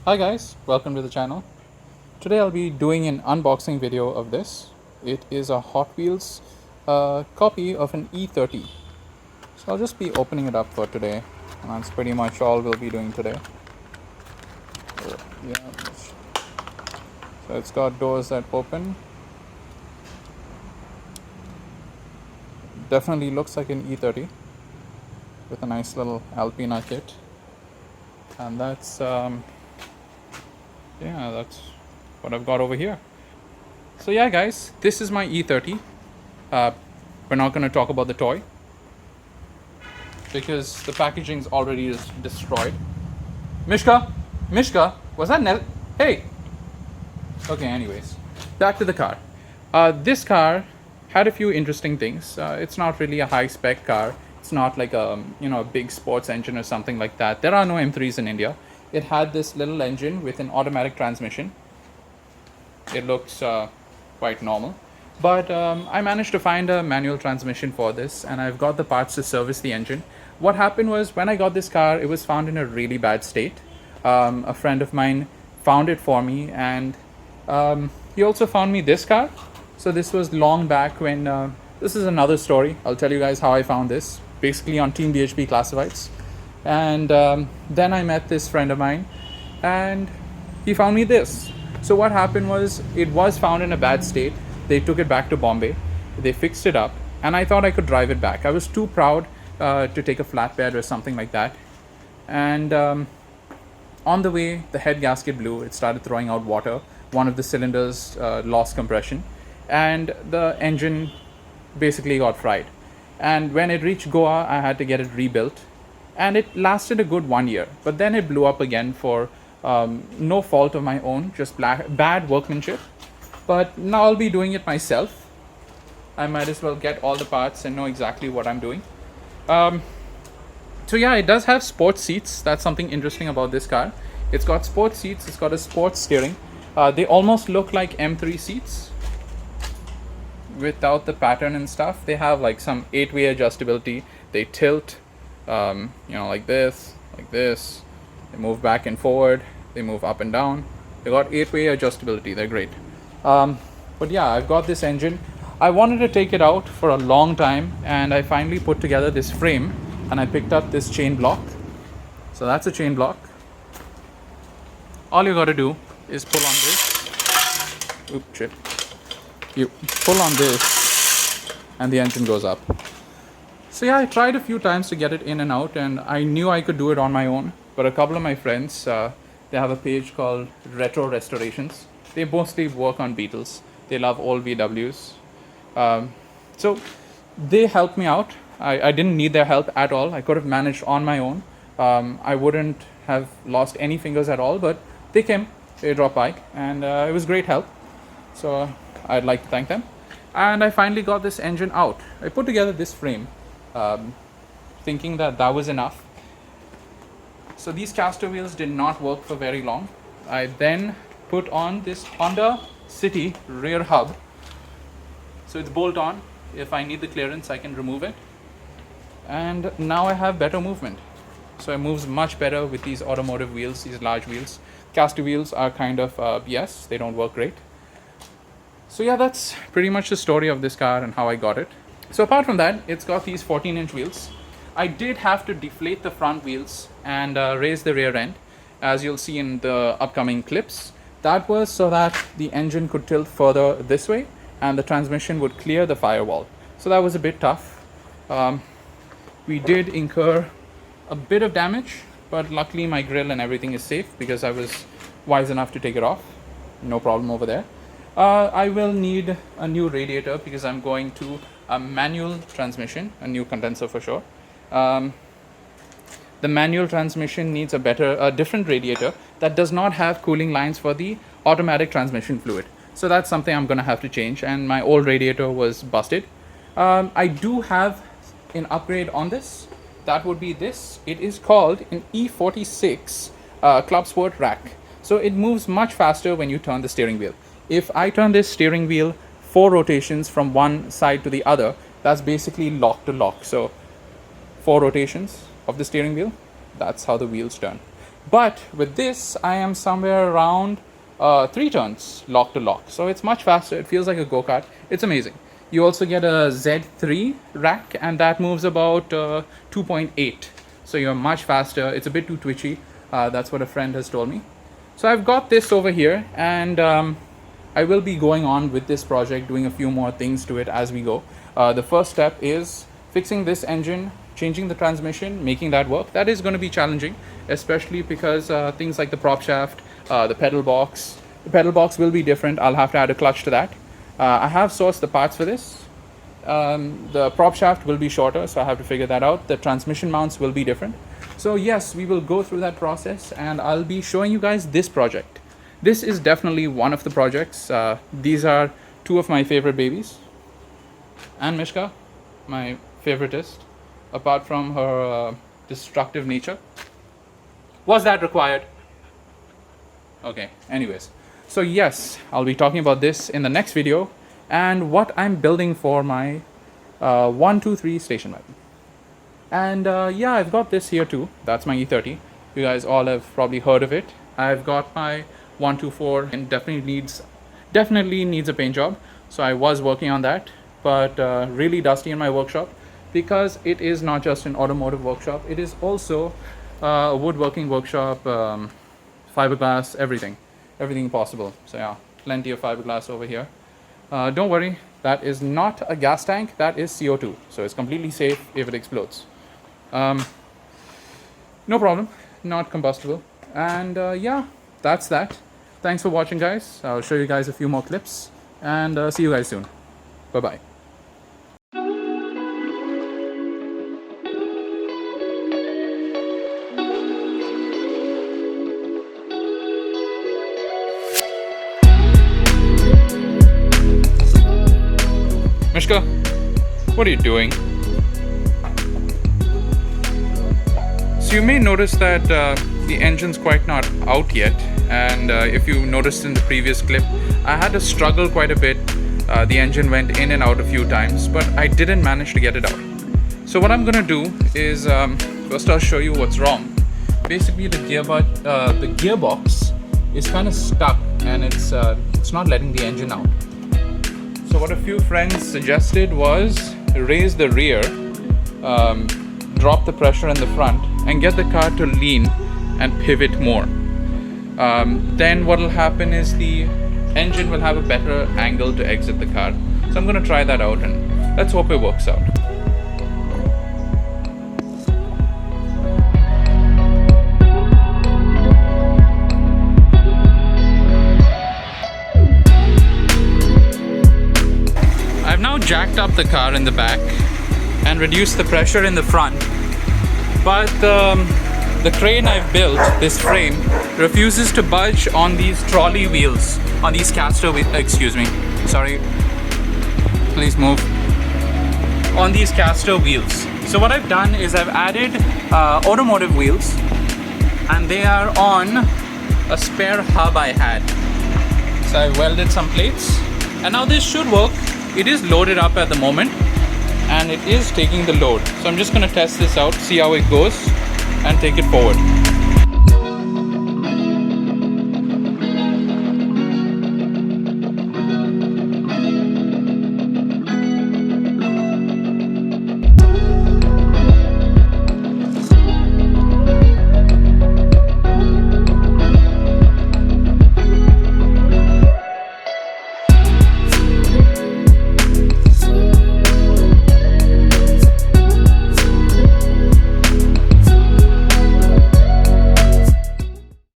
Hi guys, welcome to the channel. Today I'll be doing an unboxing video of this. It is a Hot Wheels copy of an E30. So I'll just be opening it up for today, and that's pretty much all we'll be doing today. Yeah, so it's got doors that open. Definitely looks like an E30 with a nice little Alpina kit, and that's that's what I've got over here. So yeah guys, this is my E30. We're not going to talk about the toy because the packaging's already destroyed. Mishka, was that hey? Okay, anyways, back to the car. This car had a few interesting things. It's not really a high spec car. It's not like a big sports engine or something like that. There are no M3s in India. It had this little engine with an automatic transmission. It looks quite normal, but I managed to find a manual transmission for this, and I've got the parts to service the engine. What happened was, when I got this car, it was found in a really bad state. A friend of mine found it for me, and he also found me this car. So this was long back when this is another story. I'll tell you guys how I found this, basically on Team BHP Classifieds. And then I met this friend of mine, and he found me this. So what happened was, it was found in a bad state. They took it back to Bombay. They fixed it up, and I thought I could drive it back. I was too proud to take a flatbed or something like that. And on the way, the head gasket blew. It started throwing out water. One of the cylinders lost compression, and the engine basically got fried. And when it reached Goa, I had to get it rebuilt, and it lasted a good 1 year. But then it blew up again for no fault of my own, just bad workmanship. But now I'll be doing it myself. I might as well get all the parts and know exactly what I'm doing. So yeah, it does have sports seats. That's something interesting about this car. It's got sports seats. It's got a sports steering. They almost look like M3 seats without the pattern and stuff. They have like some 8-way adjustability. They tilt, like this, like this. They move back and forward. They move up and down. They got 8-way adjustability. They're great. But yeah, I've got this engine. I wanted to take it out for a long time, and I finally put together this frame, and I picked up this chain block. So that's a chain block. All you got to do is pull on this. Oops, shit. You pull on this, and the engine goes up. So yeah, I tried a few times to get it in and out, and I knew I could do it on my own. But a couple of my friends, they have a page called Retro Restorations. They mostly work on Beetles. They love old VWs. So they helped me out. I didn't need their help at all. I could have managed on my own. I wouldn't have lost any fingers at all, but they came, they dropped by, and it was great help. So I'd like to thank them. And I finally got this engine out. I put together this frame, thinking that was enough. So these caster wheels did not work for very long. I then put on this Honda City rear hub. So it's bolt on. If I need the clearance, I can remove it. And now I have better movement. So it moves much better with these automotive wheels, these large wheels. Caster wheels are kind of yes, they don't work great. So yeah, that's pretty much the story of this car and how I got it. So apart from that, it's got these 14-inch wheels. I did have to deflate the front wheels and raise the rear end, as you'll see in the upcoming clips. That was so that the engine could tilt further this way, and the transmission would clear the firewall. So that was a bit tough. We did incur a bit of damage, but luckily my grill and everything is safe because I was wise enough to take it off. No problem over there. I will need a new radiator because I'm going to a manual transmission, a new condenser for sure. The manual transmission needs a different radiator that does not have cooling lines for the automatic transmission fluid. So that's something I'm going to have to change, and my old radiator was busted. I do have an upgrade on this. That would be this. It is called an E46 Club Sport rack. So it moves much faster when you turn the steering wheel. If I turn this steering wheel 4 rotations from one side to the other, that's basically lock to lock. So 4 rotations of the steering wheel, that's how the wheels turn. But with this, I am somewhere around 3 turns lock to lock. So it's much faster. It feels like a go-kart. It's amazing. You also get a Z3 rack, and that moves about 2.8. So you're much faster. It's a bit too twitchy. That's what a friend has told me. So I've got this over here, and I will be going on with this project, doing a few more things to it as we go. The first step is fixing this engine, changing the transmission, making that work. That is going to be challenging, especially because things like the prop shaft, the pedal box. The pedal box will be different. I'll have to add a clutch to that. I have sourced the parts for this. The prop shaft will be shorter, so I have to figure that out. The transmission mounts will be different. So yes, we will go through that process, and I'll be showing you guys this project. This is definitely one of the projects. These are two of my favorite babies. And Mishka, my favoritist, apart from her destructive nature. Was that required? Okay, anyways. So yes, I'll be talking about this in the next video and what I'm building for my 123 station wagon. And yeah, I've got this here too. That's my E30. You guys all have probably heard of it. I've got my 124 and definitely needs a paint job. So I was working on that, but really dusty in my workshop, because it is not just an automotive workshop, it is also a woodworking workshop, fiberglass, everything possible. So yeah, plenty of fiberglass over here. Don't worry, that is not a gas tank, that is CO2, so it's completely safe if it explodes. No problem, not combustible. And yeah, that's that. Thanks for watching, guys. I'll show you guys a few more clips, and see you guys soon. Bye bye. Mishka, what are you doing? So you may notice that the engine's quite not out yet, and if you noticed in the previous clip, I had to struggle quite a bit. The engine went in and out a few times, but I didn't manage to get it out. So what I'm gonna do is, first I'll show you what's wrong. Basically the gearbox is kind of stuck, and it's not letting the engine out. So what a few friends suggested was raise the rear, drop the pressure in the front, and get the car to lean and pivot more. Then what will happen is the engine will have a better angle to exit the car. So I'm going to try that out, and let's hope it works out. I've now jacked up the car in the back and reduced the pressure in the front, but the crane I've built, this frame, refuses to budge on these trolley wheels, on these caster wheels, excuse me, sorry, please move, on these caster wheels. So what I've done is I've added automotive wheels, and they are on a spare hub I had. So I welded some plates, and now this should work. It is loaded up at the moment, and it is taking the load. So I'm just going to test this out, see how it goes, and take it forward.